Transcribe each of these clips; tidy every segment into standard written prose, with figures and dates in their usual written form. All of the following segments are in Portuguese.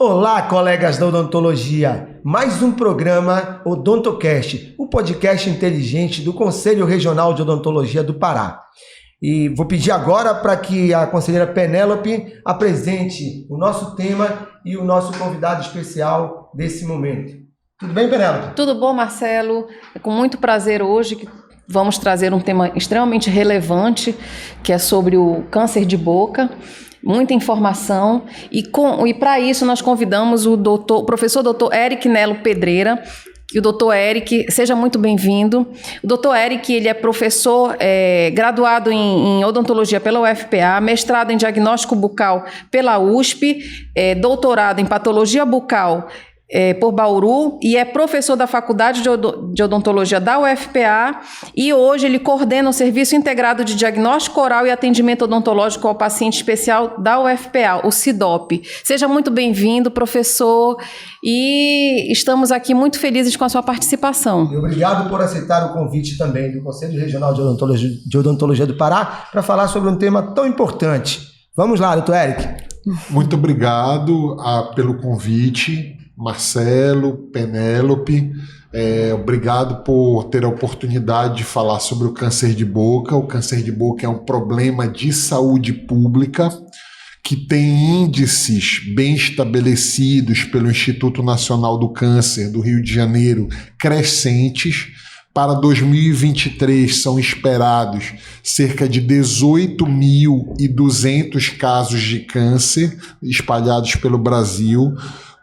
Olá, colegas da odontologia! Mais um programa OdontoCast, o podcast inteligente do Conselho Regional de Odontologia do Pará. E vou pedir agora para que a conselheira Penélope apresente o nosso tema e o nosso convidado especial desse momento. Tudo bem, Penélope? Tudo bom, Marcelo? É com muito prazer hoje que vamos trazer um tema extremamente relevante, que é sobre o câncer de boca. Muita informação, e para isso nós convidamos o professor Dr. Eric Nelo Pedreira. E o Dr. Eric, seja muito bem-vindo. O Dr. Eric, ele é professor graduado em odontologia pela UFPA, mestrado em diagnóstico bucal pela USP, doutorado em patologia bucal por Bauru, e é professor da Faculdade de Odontologia da UFPA, e hoje ele coordena o Serviço Integrado de Diagnóstico Oral e Atendimento Odontológico ao Paciente Especial da UFPA, o CIDOP. Seja muito bem-vindo, professor, e estamos aqui muito felizes com a sua participação. E obrigado por aceitar o convite também do Conselho Regional de Odontologia do Pará para falar sobre um tema tão importante. Vamos lá, doutor Eric. Muito obrigado pelo convite, Marcelo, Penélope, obrigado por ter a oportunidade de falar sobre o câncer de boca. O câncer de boca é um problema de saúde pública que tem índices bem estabelecidos pelo Instituto Nacional do Câncer do Rio de Janeiro crescentes. Para 2023 são esperados cerca de 18.200 casos de câncer espalhados pelo Brasil,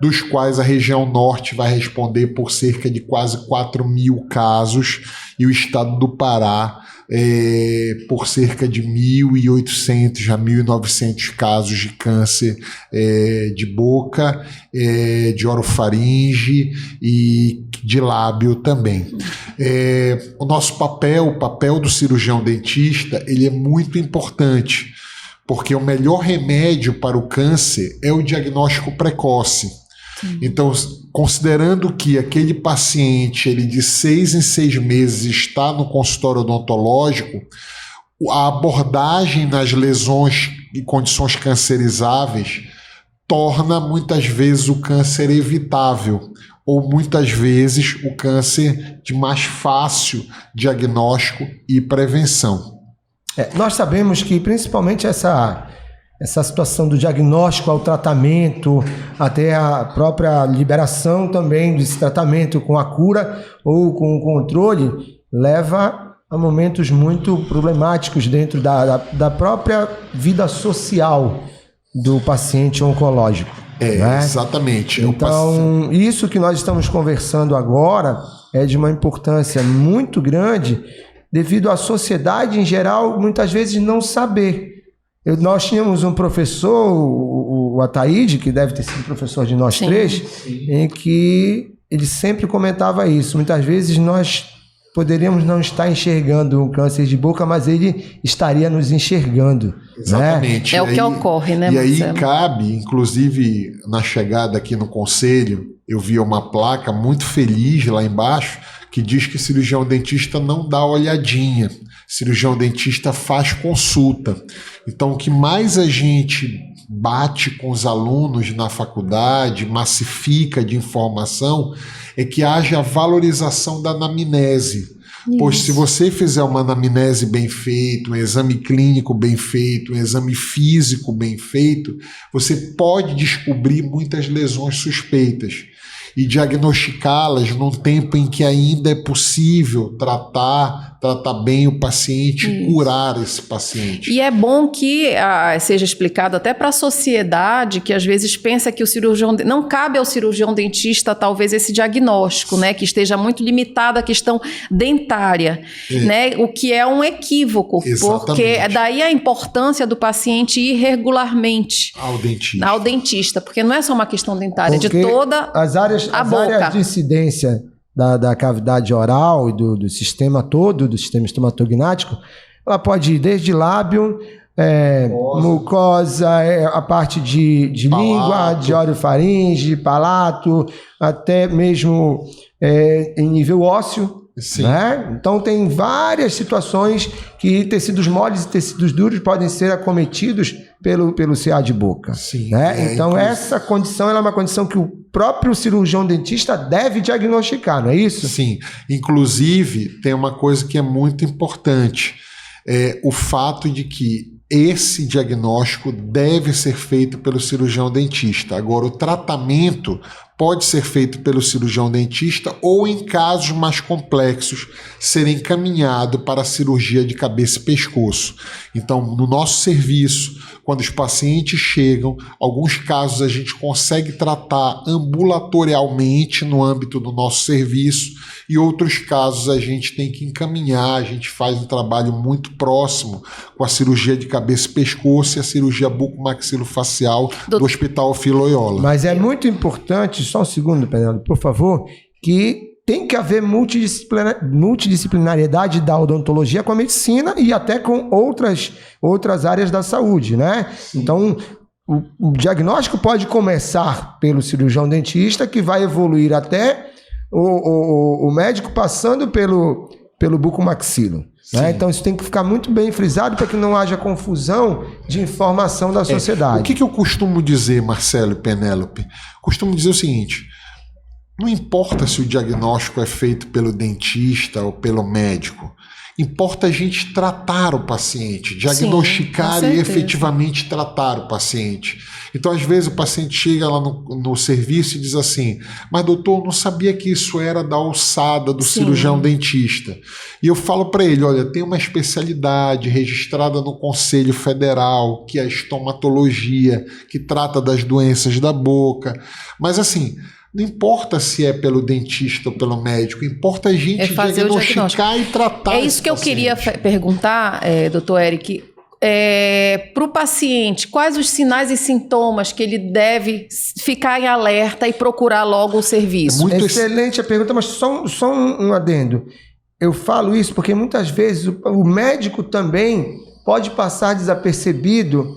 dos quais a região norte vai responder por cerca de quase 4.000 casos e o estado do Pará por cerca de 1.800 a 1.900 casos de câncer de boca, de orofaringe e de lábio também. O nosso papel, o papel do cirurgião dentista, ele é muito importante, porque o melhor remédio para o câncer é o diagnóstico precoce. Então, considerando que aquele paciente, ele de 6 em 6 meses está no consultório odontológico, a abordagem nas lesões e condições cancerizáveis torna muitas vezes o câncer evitável, ou muitas vezes o câncer de mais fácil diagnóstico e prevenção. Nós sabemos que principalmente essa situação do diagnóstico ao tratamento, até a própria liberação também desse tratamento com a cura ou com o controle, leva a momentos muito problemáticos dentro da própria vida social do paciente oncológico. Né? Exatamente. Então, isso que nós estamos conversando agora é de uma importância muito grande, devido à sociedade em geral muitas vezes não saber. Nós tínhamos um professor, o Ataíde, que deve ter sido professor de nós três, em que ele sempre comentava isso. Muitas vezes nós poderíamos não estar enxergando um câncer de boca, mas ele estaria nos enxergando. Exatamente. Né? É o que ocorre, né, Marcelo? E aí cabe, inclusive, na chegada aqui no conselho, eu vi uma placa muito feliz lá embaixo, que diz que cirurgião dentista não dá olhadinha. Cirurgião dentista faz consulta. Então, o que mais a gente bate com os alunos na faculdade, massifica de informação, é que haja valorização da anamnese. Pois se você fizer uma anamnese bem feita, um exame clínico bem feito, um exame físico bem feito, você pode descobrir muitas lesões suspeitas e diagnosticá-las num tempo em que ainda é possível tratar bem o paciente e curar esse paciente. E é bom que seja explicado até para a sociedade, que às vezes pensa que o cirurgião não cabe ao cirurgião dentista talvez esse diagnóstico, né, que esteja muito limitado à questão dentária, né, o que é um equívoco. Exatamente. Porque daí a importância do paciente ir regularmente ao dentista, porque não é só uma questão dentária, porque de toda as áreas de incidência da cavidade oral e do sistema todo, do sistema estomatognático, ela pode ir desde lábio, mucosa, a parte de língua, de orofaringe, palato, até mesmo em nível ósseo, Sim. Né? Então tem várias situações que tecidos moles e tecidos duros podem ser acometidos pelo CA de boca. Sim, né? Então essa condição ela é uma condição que o próprio cirurgião dentista deve diagnosticar, não é isso? Sim, inclusive tem uma coisa que é muito importante, o fato de que esse diagnóstico deve ser feito pelo cirurgião dentista. Agora, o tratamento pode ser feito pelo cirurgião dentista ou, em casos mais complexos, ser encaminhado para a cirurgia de cabeça e pescoço. Então, no nosso serviço, quando os pacientes chegam, alguns casos a gente consegue tratar ambulatorialmente no âmbito do nosso serviço e outros casos a gente tem que encaminhar, a gente faz um trabalho muito próximo com a cirurgia de cabeça e pescoço e a cirurgia bucomaxilofacial do Hospital Filo-Loyola. Mas é muito importante, só um segundo, Penélope, por favor, que tem que haver multidisciplinariedade da odontologia com a medicina e até com outras áreas da saúde, né? Sim. Então, o diagnóstico pode começar pelo cirurgião dentista, que vai evoluir até o médico passando pelo bucomaxilo. Né? Então, isso tem que ficar muito bem frisado para que não haja confusão de informação da sociedade. O que eu costumo dizer, Marcelo e Penélope? Costumo dizer o seguinte: não importa se o diagnóstico é feito pelo dentista ou pelo médico, importa a gente tratar o paciente, diagnosticar e efetivamente tratar o paciente. Então, às vezes, o paciente chega lá no serviço e diz assim: mas doutor, eu não sabia que isso era da alçada do cirurgião dentista. E eu falo para ele: olha, tem uma especialidade registrada no Conselho Federal, que é a estomatologia, que trata das doenças da boca. Mas assim, não importa se é pelo dentista ou pelo médico, importa a gente diagnosticar e tratar. É isso que eu queria perguntar, doutor Eric. Para o paciente, quais os sinais e sintomas que ele deve ficar em alerta e procurar logo o serviço? Excelente a pergunta, mas só um adendo. Eu falo isso porque muitas vezes o médico também pode passar desapercebido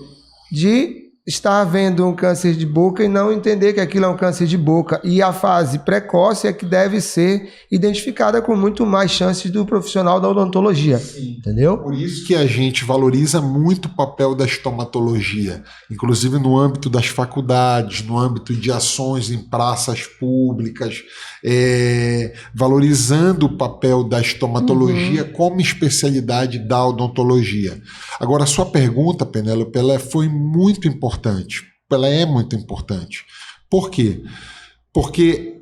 de estar havendo um câncer de boca e não entender que aquilo é um câncer de boca. E a fase precoce é que deve ser identificada com muito mais chances do profissional da odontologia. Sim. Entendeu? Por isso que a gente valoriza muito o papel da estomatologia, inclusive no âmbito das faculdades, no âmbito de ações em praças públicas, valorizando o papel da estomatologia como especialidade da odontologia. Agora, a sua pergunta, Penélope, ela foi muito importante. Ela é muito importante. Por quê? Porque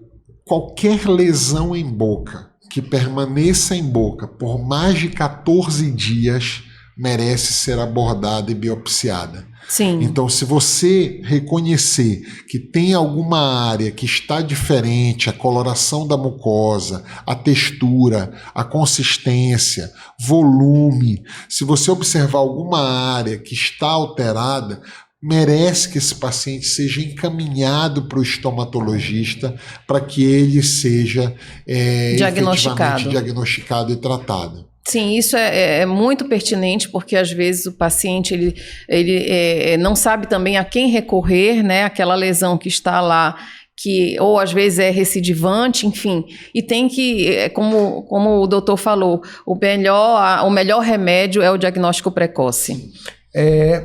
qualquer lesão em boca que permaneça em boca por mais de 14 dias merece ser abordada e biopsiada. Sim. Então, se você reconhecer que tem alguma área que está diferente, a coloração da mucosa, a textura, a consistência, volume, se você observar alguma área que está alterada, merece que esse paciente seja encaminhado para o estomatologista para que ele seja efetivamente diagnosticado e tratado. Sim, isso é muito pertinente, porque às vezes o paciente ele não sabe também a quem recorrer, né? Aquela lesão que está lá, que ou às vezes é recidivante, enfim, e tem que, como o doutor falou, o melhor remédio é o diagnóstico precoce.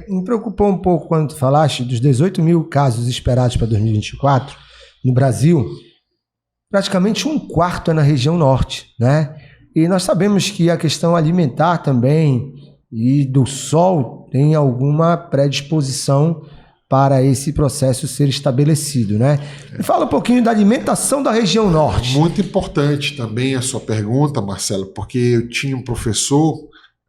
Me preocupou um pouco quando tu falaste dos 18 mil casos esperados para 2024 no Brasil, praticamente um quarto é na região norte, né? E nós sabemos que a questão alimentar também e do sol tem alguma predisposição para esse processo ser estabelecido, né? Fala um pouquinho da alimentação da região norte. Muito importante também a sua pergunta, Marcelo, porque eu tinha um professor,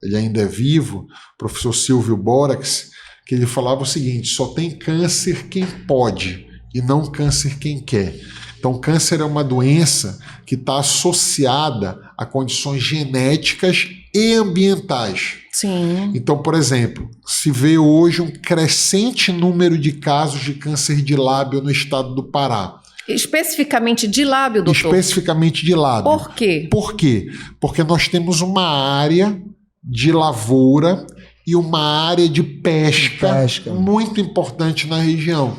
ele ainda é vivo, o professor Silvio Borax, que ele falava o seguinte: só tem câncer quem pode e não câncer quem quer. Então, câncer é uma doença que está associada a condições genéticas e ambientais. Sim. Então, por exemplo, se vê hoje um crescente número de casos de câncer de lábio no estado do Pará. Especificamente de lábio, doutor? Especificamente de lábio. Por quê? Por quê? Porque nós temos uma área de lavoura e uma área de pesca muito importante na região.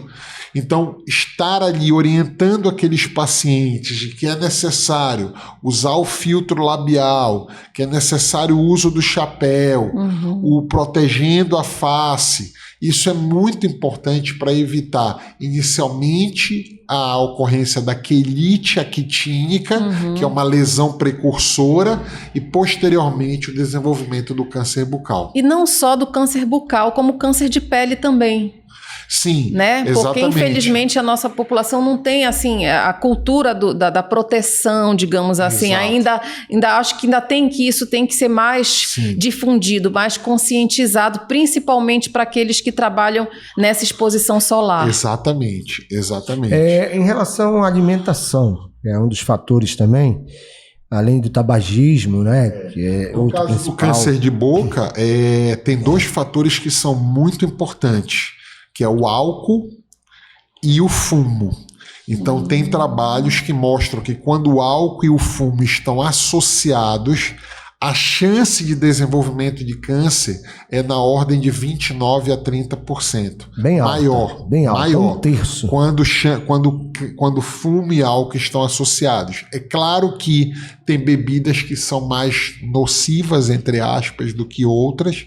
Então, estar ali orientando aqueles pacientes de que é necessário usar o filtro labial, que é necessário o uso do chapéu, o protegendo a face, isso é muito importante para evitar inicialmente a ocorrência da quelite actínica, que é uma lesão precursora, e posteriormente o desenvolvimento do câncer bucal. E não só do câncer bucal, como câncer de pele também. Sim, né? exatamente. Porque infelizmente a nossa população não tem assim a cultura da proteção, digamos assim. Ainda acho que isso tem que ser mais difundido, mais conscientizado, principalmente para aqueles que trabalham nessa exposição solar. Exatamente. Em relação à alimentação, é um dos fatores também, além do tabagismo, né? Que é no outro caso principal. do câncer de boca, tem 2 fatores que são muito importantes, que é o álcool e o fumo. Então, tem trabalhos que mostram que quando o álcool e o fumo estão associados, a chance de desenvolvimento de câncer é na ordem de 29% a 30%. Bem alto. Bem alto, maior. 1/3. Quando fumo e álcool estão associados. É claro que tem bebidas que são mais nocivas, entre aspas, do que outras.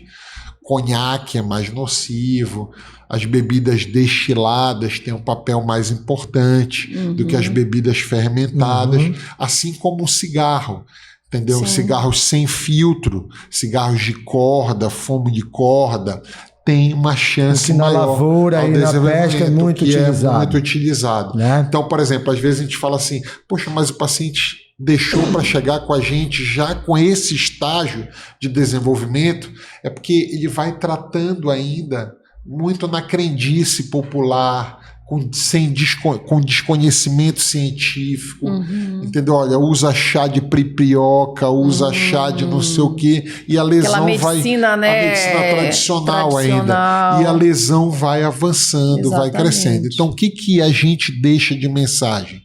Conhaque é mais nocivo, as bebidas destiladas têm um papel mais importante do que as bebidas fermentadas, assim como o cigarro, entendeu? Sim. Cigarros sem filtro, cigarros de corda, fumo de corda, tem uma chance na maior lavoura ao e na pesca é muito utilizado. É muito utilizado. Né? Então, por exemplo, às vezes a gente fala assim, poxa, mas o paciente deixou para chegar com a gente já com esse estágio de desenvolvimento, é porque ele vai tratando ainda muito na crendice popular, com desconhecimento científico, entendeu? Olha, usa chá de pripioca, usa chá de não sei o quê, e a lesão medicina, vai... A medicina tradicional ainda. E a lesão vai avançando, vai crescendo. Então, o que a gente deixa de mensagem?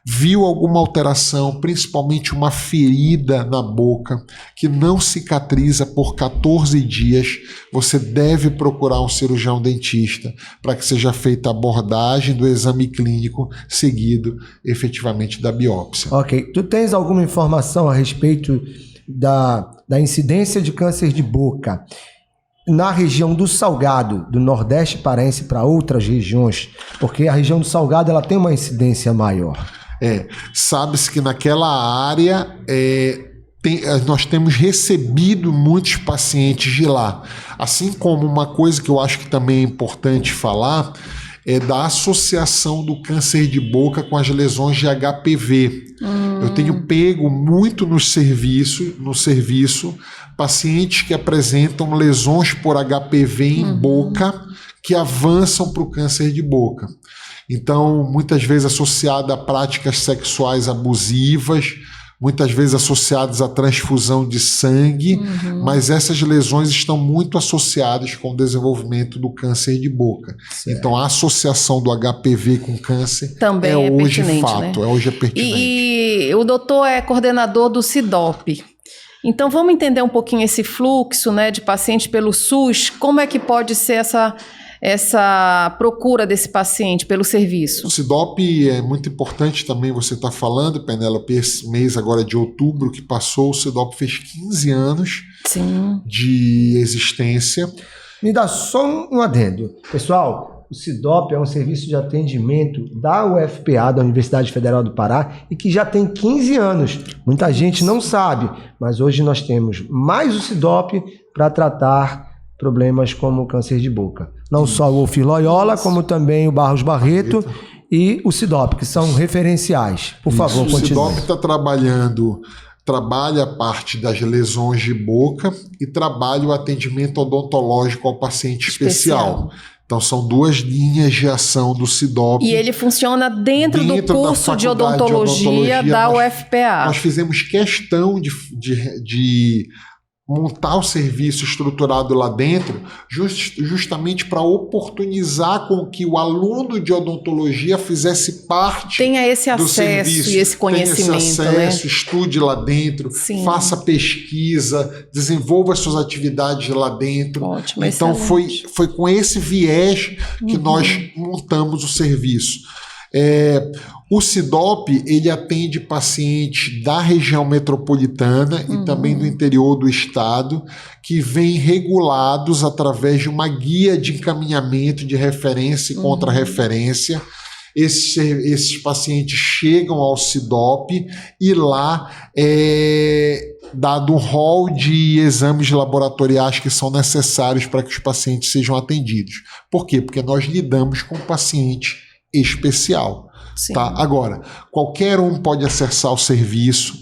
Viu alguma alteração, principalmente uma ferida na boca, que não cicatriza por 14 dias, você deve procurar um cirurgião dentista para que seja feita a abordagem do exame clínico, seguido efetivamente da biópsia. Ok. Tu tens alguma informação a respeito da incidência de câncer de boca na região do Salgado, do Nordeste paraense, para outras regiões? Porque a região do Salgado ela tem uma incidência maior. Sabe-se que naquela área nós temos recebido muitos pacientes de lá. Assim como uma coisa que eu acho que também é importante falar é da associação do câncer de boca com as lesões de HPV. Eu tenho pego muito no serviço pacientes que apresentam lesões por HPV em boca que avançam para o câncer de boca. Então, muitas vezes associada a práticas sexuais abusivas, muitas vezes associadas à transfusão de sangue, mas essas lesões estão muito associadas com o desenvolvimento do câncer de boca. Certo. Então, a associação do HPV com câncer também é hoje fato, né? Hoje é pertinente. E o doutor é coordenador do CIDOP. Então, vamos entender um pouquinho esse fluxo, né, de pacientes pelo SUS, como é que pode ser essa procura desse paciente pelo serviço? O CIDOP é muito importante também, você está falando, Penélope, esse mês agora de outubro que passou, o CIDOP fez 15 anos de existência. Me dá só um adendo. Pessoal, o CIDOP é um serviço de atendimento da UFPA, da Universidade Federal do Pará, e que já tem 15 anos. Muita gente não sabe, mas hoje nós temos mais o CIDOP para tratar problemas como o câncer de boca. Não só o Ofir Loyola, como também o Barros Barreto e o CIDOP, que são referenciais. Por favor, continue. O CIDOP está trabalha a parte das lesões de boca e trabalha o atendimento odontológico ao paciente especial. Então, são 2 linhas de ação do CIDOP. E ele funciona dentro do curso de odontologia da UFPA. Nós fizemos questão de montar o serviço estruturado lá dentro, justamente para oportunizar com que o aluno de odontologia fizesse parte tenha esse do acesso serviço, e esse conhecimento, tenha esse acesso, estude lá dentro, Sim. faça pesquisa, desenvolva as suas atividades lá dentro. Ótimo, então foi com esse viés que nós montamos o serviço. O CIDOP, ele atende pacientes da região metropolitana e também do interior do estado, que vêm regulados através de uma guia de encaminhamento de referência e contra-referência. Esses pacientes chegam ao CIDOP e lá dado um rol de exames laboratoriais que são necessários para que os pacientes sejam atendidos. Por quê? Porque nós lidamos com paciente especial. Tá? Agora, qualquer um pode acessar o serviço.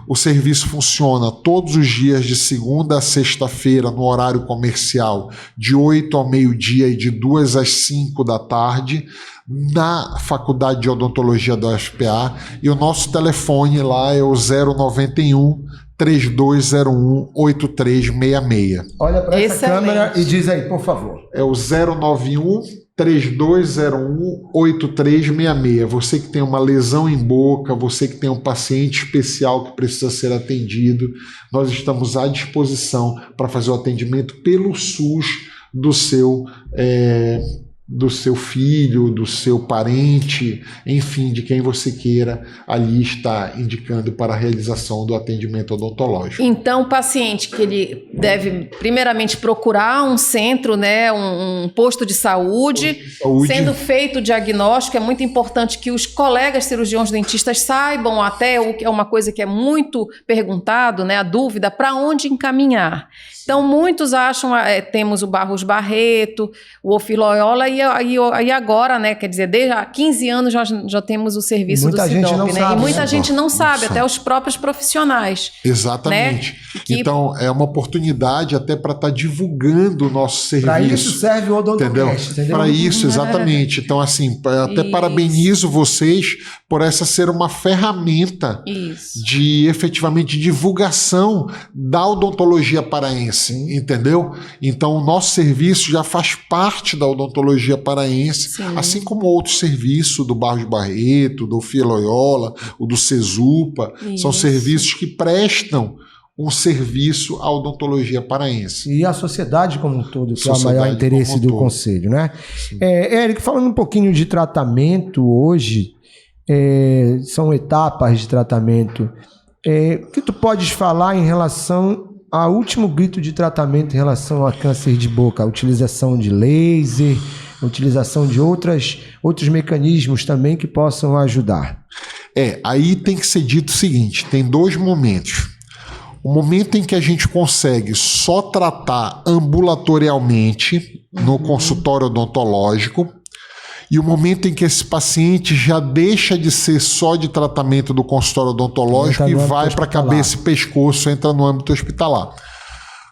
O serviço funciona todos os dias de segunda a sexta-feira no horário comercial, de 8 ao meio-dia e de 2 às 5 da tarde, na Faculdade de Odontologia da UFPA. E o nosso telefone lá é o 091 3201 8366. Olha para essa câmera e diz aí, por favor. É o 091 3201 8366. Você que tem uma lesão em boca, você que tem um paciente especial que precisa ser atendido, nós estamos à disposição para fazer o atendimento pelo SUS do seu filho, do seu parente, enfim, de quem você queira ali está indicando para a realização do atendimento odontológico. Então, o paciente que ele deve primeiramente procurar um centro, né, um posto de saúde, sendo feito o diagnóstico, é muito importante que os colegas cirurgiões dentistas saibam até o que é uma coisa que é muito perguntado, né, a dúvida, para onde encaminhar. Então, muitos acham, temos o Barros Barreto, o Ofir Loyola, e agora, né, quer dizer, desde há 15 anos já temos o serviço do CIDOP, né? E muita gente não sabe, até os próprios profissionais. Exatamente. Né? Então, é uma oportunidade até para estar divulgando o nosso serviço. Para isso serve o Odontocast, entendeu? Para isso, exatamente. Então, assim, até parabenizo vocês por essa ser uma ferramenta de, efetivamente, divulgação da odontologia paraense. Entendeu? Então, o nosso serviço já faz parte da odontologia paraense, assim como outros serviços do Barros Barreto, do Ofir Loyola, o do Cesupa, são serviços que prestam um serviço à odontologia paraense. E a sociedade como um todo, que é o maior interesse do Conselho, né? Érico, falando um pouquinho de tratamento hoje, são etapas de tratamento. O que tu podes falar em relação ao último grito de tratamento em relação a câncer de boca? A utilização de laser, a utilização de outros mecanismos também que possam ajudar. Aí tem que ser dito o seguinte, tem dois momentos. O momento em que a gente consegue só tratar ambulatorialmente no consultório odontológico e o momento em que esse paciente já deixa de ser só de tratamento do consultório odontológico e vai para a cabeça e pescoço, entra no âmbito hospitalar.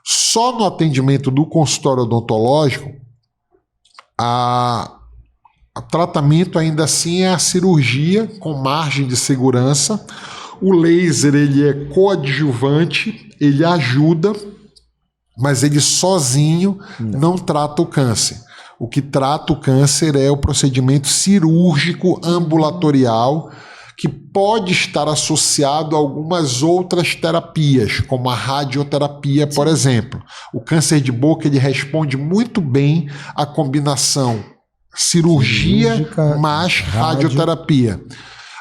Só no atendimento do consultório odontológico, o tratamento ainda assim é a cirurgia com margem de segurança. O laser, ele é coadjuvante, ele ajuda, mas ele sozinho não trata o câncer. O que trata o câncer é o procedimento cirúrgico ambulatorial, que pode estar associado a algumas outras terapias, como a radioterapia, por exemplo. O câncer de boca, ele responde muito bem à combinação cirurgia mais radioterapia.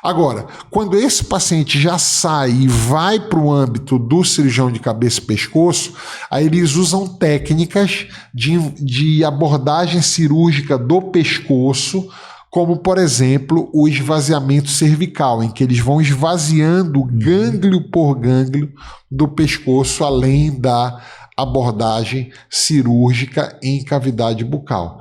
Agora, quando esse paciente já sai e vai para o âmbito do cirurgião de cabeça e pescoço, aí eles usam técnicas de abordagem cirúrgica do pescoço, como, por exemplo, o esvaziamento cervical, em que eles vão esvaziando gânglio por gânglio do pescoço, além da abordagem cirúrgica em cavidade bucal.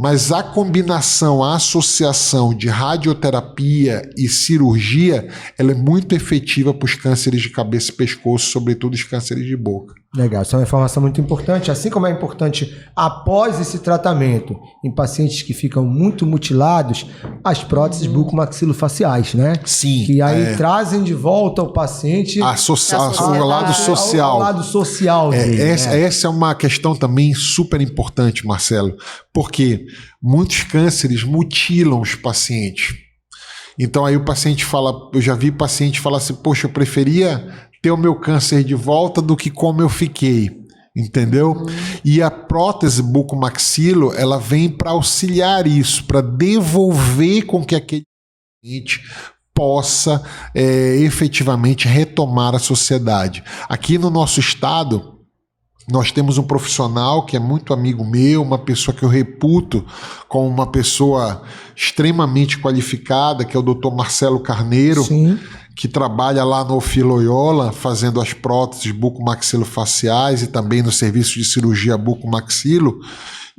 Mas a combinação, a associação de radioterapia e cirurgia, ela é muito efetiva para os cânceres de cabeça e pescoço, sobretudo os cânceres de boca. Legal, isso é uma informação muito importante, assim como é importante após esse tratamento, em pacientes que ficam muito mutilados, as próteses bucomaxilofaciais, né? Sim. Que aí trazem de volta o paciente o lado social. Ao lado social dele, essa é uma questão também super importante, Marcelo, porque muitos cânceres mutilam os pacientes. Então aí o paciente fala, eu já vi paciente falar assim, poxa, eu preferia ter o meu câncer de volta do que como eu fiquei, entendeu? E a prótese bucomaxilo, ela vem para auxiliar isso, para devolver com que aquele paciente possa efetivamente retomar a sociedade. Aqui no nosso estado, nós temos um profissional que é muito amigo meu, uma pessoa que eu reputo como uma pessoa extremamente qualificada, que é o Dr. Marcelo Carneiro, Sim. que trabalha lá no Filoiola, fazendo as próteses bucomaxilofaciais e também no serviço de cirurgia bucomaxilo,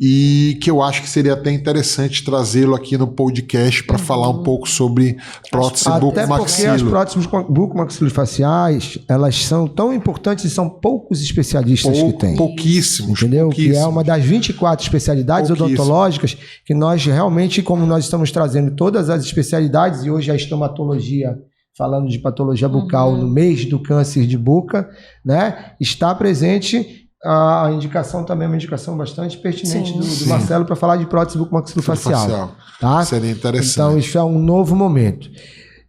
e que eu acho que seria até interessante trazê-lo aqui no podcast para falar um pouco sobre prótese bucomaxilo. Até porque as próteses bucomaxilofaciais, elas são tão importantes e são poucos especialistas que têm. Pouquíssimos. Entendeu? Pouquíssimos. Que é uma das 24 especialidades odontológicas que nós realmente, como nós estamos trazendo todas as especialidades, e hoje a estomatologia, falando de patologia bucal no mês do câncer de boca, né, está presente. A indicação também é uma indicação bastante pertinente do Marcelo para falar de prótese bucomaxilofacial. Tá? Seria interessante. Então, isso é um novo momento.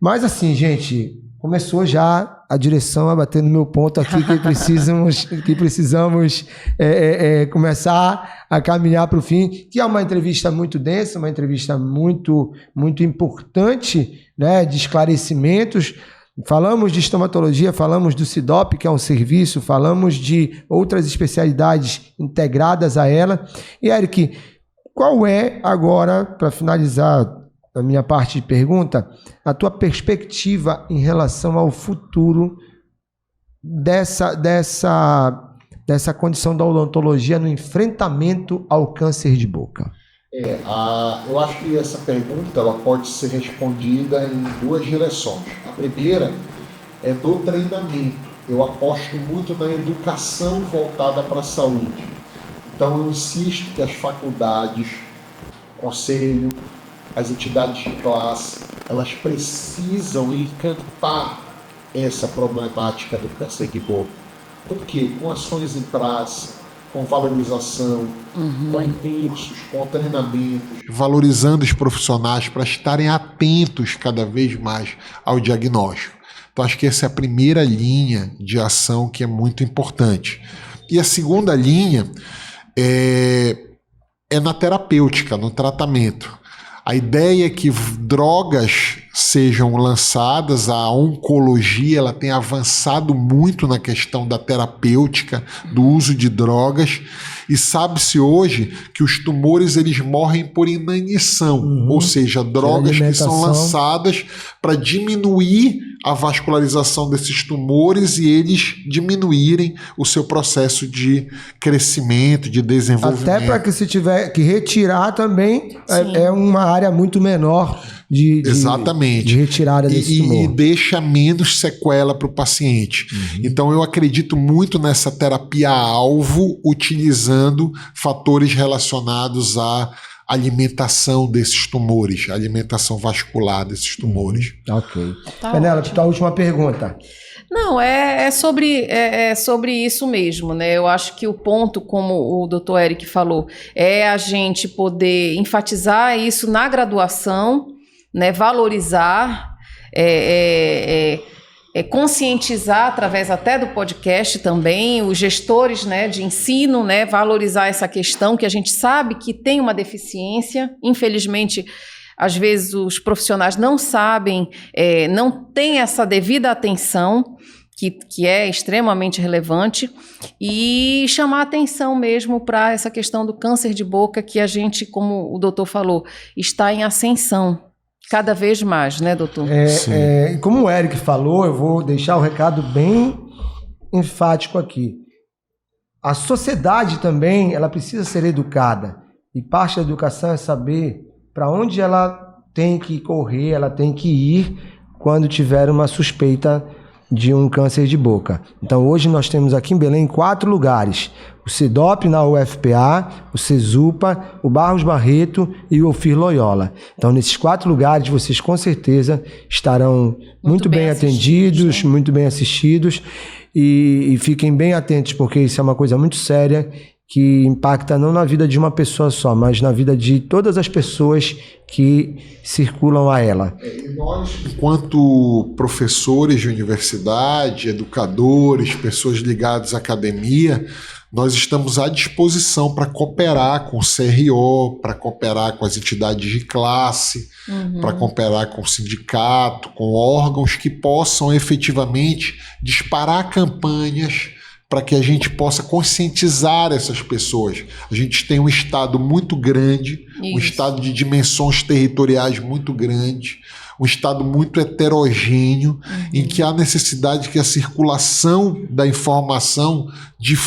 Mas assim, gente, começou já a direção a bater no meu ponto aqui que precisamos começar a caminhar para o fim, que é uma entrevista muito densa, uma entrevista muito, muito importante, né, de esclarecimentos. Falamos de estomatologia, falamos do CIDOP, que é um serviço, falamos de outras especialidades integradas a ela. E, Eric, qual é agora, para finalizar a minha parte de pergunta, a tua perspectiva em relação ao futuro dessa condição da odontologia no enfrentamento ao câncer de boca? Eu acho que essa pergunta ela pode ser respondida em duas direções. A primeira é do treinamento. Eu aposto muito na educação voltada para a saúde. Então eu insisto que as faculdades, o conselho, as entidades de classe, elas precisam encantar essa problemática do câncer de boca. Por quê? Com ações em praça, com valorização, com cursos, com treinamentos, valorizando os profissionais para estarem atentos cada vez mais ao diagnóstico. Então, acho que essa é a primeira linha de ação que é muito importante. E a segunda linha é na terapêutica, no tratamento. A ideia é que drogas sejam lançadas, a oncologia ela tem avançado muito na questão da terapêutica, do uso de drogas, e sabe-se hoje que os tumores eles morrem por inanição, ou seja, drogas que são lançadas para diminuir a vascularização desses tumores e eles diminuírem o seu processo de crescimento, de desenvolvimento. Até para que se tiver que retirar também é uma área muito menor de retirada desse tumor. E deixa menos sequela para o paciente. Então eu acredito muito nessa terapia-alvo utilizando fatores relacionados à alimentação desses tumores, a alimentação vascular desses tumores. Ok. Penela, tua última pergunta. Não, é sobre isso mesmo, né? Eu acho que o ponto, como o Dr. Eric falou, é a gente poder enfatizar isso na graduação, né? Valorizar, conscientizar através até do podcast também, os gestores, né, de ensino, né, valorizar essa questão que a gente sabe que tem uma deficiência, infelizmente. Às vezes os profissionais não sabem, não têm essa devida atenção, que é extremamente relevante, e chamar atenção mesmo para essa questão do câncer de boca, que a gente, como o doutor falou, está em ascensão cada vez mais, né, doutor? Como o Eric falou, eu vou deixar o recado bem enfático aqui. A sociedade também, ela precisa ser educada, e parte da educação é saber para onde ela tem que correr, ela tem que ir quando tiver uma suspeita de um câncer de boca. Então, hoje nós temos aqui em Belém 4 lugares. O CEDOP na UFPA, o CESUPA, o Barros Barreto e o Ofir Loyola. Então, nesses 4 lugares, vocês com certeza estarão muito bem atendidos, né? Muito bem assistidos. E fiquem bem atentos, porque isso é uma coisa muito séria que impacta não na vida de uma pessoa só, mas na vida de todas as pessoas que circulam a ela. Nós, enquanto professores de universidade, educadores, pessoas ligadas à academia, nós estamos à disposição para cooperar com o CRO, para cooperar com as entidades de classe, para cooperar com o sindicato, com órgãos que possam efetivamente disparar campanhas para que a gente possa conscientizar essas pessoas. A gente tem um estado muito grande, um estado de dimensões territoriais muito grande, um estado muito heterogêneo, em que há necessidade que a circulação da informação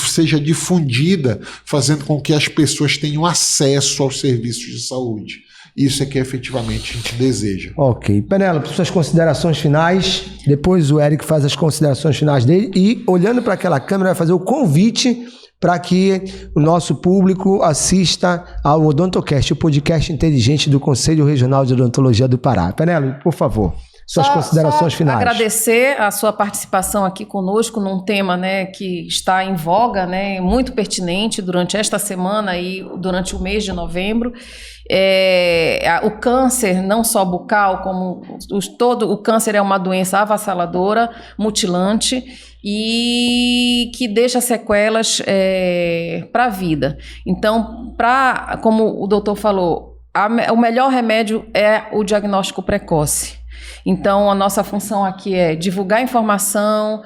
seja difundida, fazendo com que as pessoas tenham acesso aos serviços de saúde. Isso é que efetivamente a gente deseja. Ok. Penélope, suas considerações finais. Depois o Eric faz as considerações finais dele e, olhando para aquela câmera, vai fazer o convite para que o nosso público assista ao Odontocast, o podcast inteligente do Conselho Regional de Odontologia do Pará. Penélope, por favor, suas considerações finais. Agradecer a sua participação aqui conosco num tema, né, que está em voga, né, muito pertinente durante esta semana e durante o mês de novembro. O câncer, não só bucal, como o câncer é uma doença avassaladora, mutilante e que deixa sequelas para a vida. Então, como o doutor falou, o melhor remédio é o diagnóstico precoce. Então, a nossa função aqui é divulgar informação,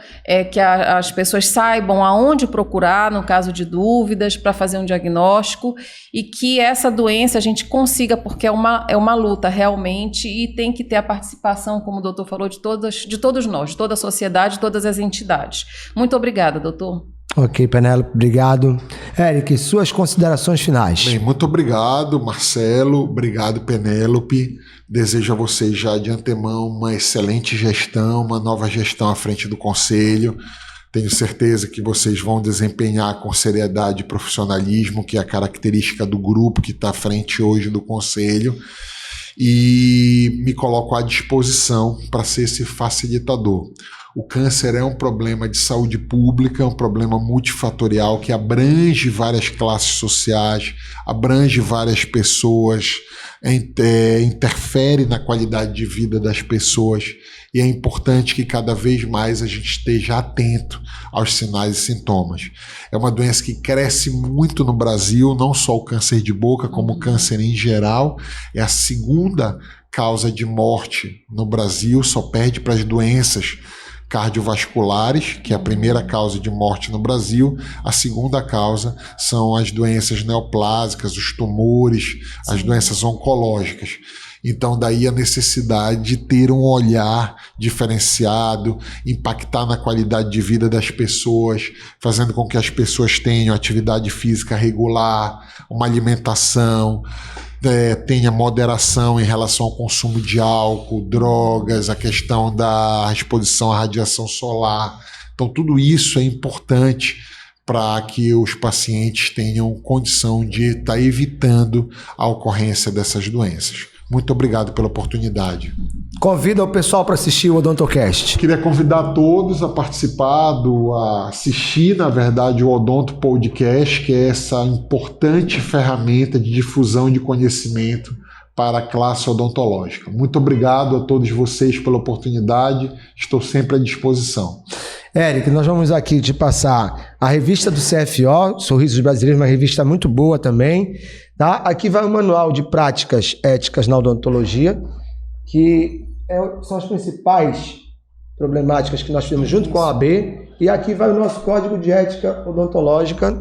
que as pessoas saibam aonde procurar no caso de dúvidas para fazer um diagnóstico e que essa doença a gente consiga, porque é uma luta realmente e tem que ter a participação, como o doutor falou, de todos nós, de toda a sociedade, de todas as entidades. Muito obrigada, doutor. Ok, Penélope, obrigado. Eric, suas considerações finais. Bem, muito obrigado, Marcelo. Obrigado, Penélope. Desejo a vocês já de antemão uma excelente gestão, uma nova gestão à frente do Conselho. Tenho certeza que vocês vão desempenhar com seriedade e profissionalismo, que é a característica do grupo que está à frente hoje do Conselho. E me coloco à disposição para ser esse facilitador. O câncer é um problema de saúde pública, um problema multifatorial que abrange várias classes sociais, abrange várias pessoas, interfere na qualidade de vida das pessoas e é importante que cada vez mais a gente esteja atento aos sinais e sintomas. É uma doença que cresce muito no Brasil, não só o câncer de boca, como o câncer em geral. É a segunda causa de morte no Brasil, só perde para as doenças cardiovasculares, que é a primeira causa de morte no Brasil. A segunda causa são as doenças neoplásicas, os tumores, as doenças oncológicas. Então, daí a necessidade de ter um olhar diferenciado, impactar na qualidade de vida das pessoas, fazendo com que as pessoas tenham atividade física regular, uma alimentação, tenha moderação em relação ao consumo de álcool, drogas, a questão da exposição à radiação solar. Então, tudo isso é importante para que os pacientes tenham condição de estar evitando a ocorrência dessas doenças. Muito obrigado pela oportunidade. Convida o pessoal para assistir o Odontocast. Queria convidar todos a participar, a assistir, na verdade, o Odonto Podcast, que é essa importante ferramenta de difusão de conhecimento para a classe odontológica. Muito obrigado a todos vocês pela oportunidade. Estou sempre à disposição. Eric, nós vamos aqui te passar a revista do CFO, Sorrisos Brasileiros, uma revista muito boa também. Tá? Aqui vai o manual de práticas éticas na odontologia, que são as principais problemáticas que nós tivemos junto com a OAB. E aqui vai o nosso código de ética odontológica,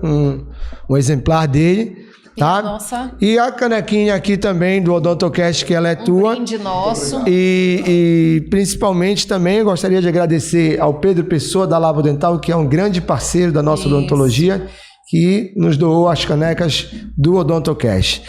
um exemplar dele. Tá? E a canequinha aqui também do Odontocast, que ela é tua. Brinde nosso. E principalmente também eu gostaria de agradecer ao Pedro Pessoa da Lavo Dental, que é um grande parceiro da nossa odontologia, que nos doou as canecas do Odontocast.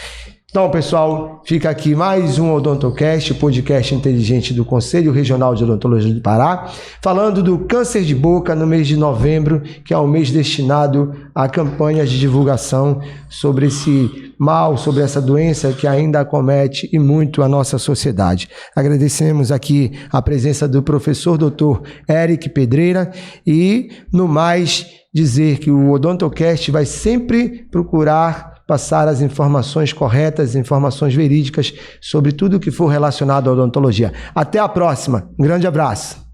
Então, pessoal, fica aqui mais um Odontocast, podcast inteligente do Conselho Regional de Odontologia do Pará, falando do câncer de boca no mês de novembro, que é o mês destinado a campanhas de divulgação sobre esse mal, sobre essa doença que ainda acomete e muito a nossa sociedade. Agradecemos aqui a presença do professor Dr. Eric Pedreira e, no mais, dizer que o Odontocast vai sempre procurar passar as informações corretas, informações verídicas sobre tudo que for relacionado à odontologia. Até a próxima. Um grande abraço.